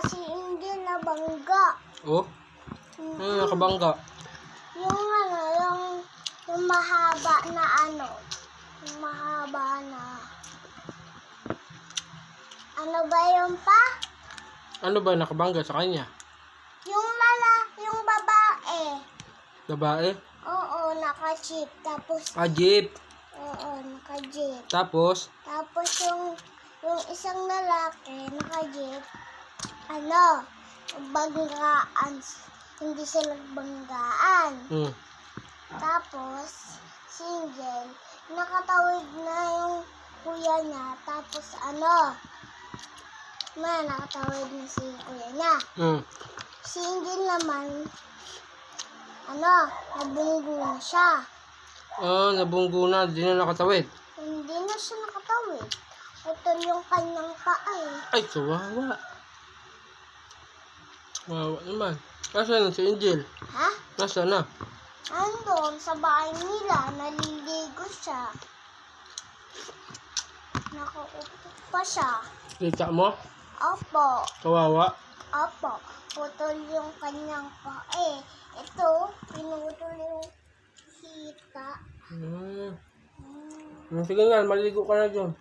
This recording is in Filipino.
si Angel nabangga. Oh? Ano nakabangga? Yung yung mahaba na yung mahaba na, ano ba yun pa? Ano ba nakabangga sa kanya? Yung babae. Babae? Oo, naka-jeep. Tapos, Jeep. oo, naka-jeep. Tapos? Tapos yung isang lalaki, naka-jeep, banggaan. Hindi sila banggaan. Tapos, si Angel, nakatawid na yung kuya niya. Tapos, nakatawid na si kuya niya. Si Angel naman, nabunggo na siya. Nabunggo na. Di na nakatawid. Hindi na siya nakatawid. Ito yung kanyang paa eh. Ay, kawawa. Kawawa naman. Nasaan na si Angel? Ha? Nasaan na? Andun, sa bahay nila, naliligo siya. Nakaupo pa siya. Kita mo? Opo. Kawawa. Opo. Putol yung kanyang paa eh. Ito, pinutol yung hita. Sige nga, maligo ka na dyan.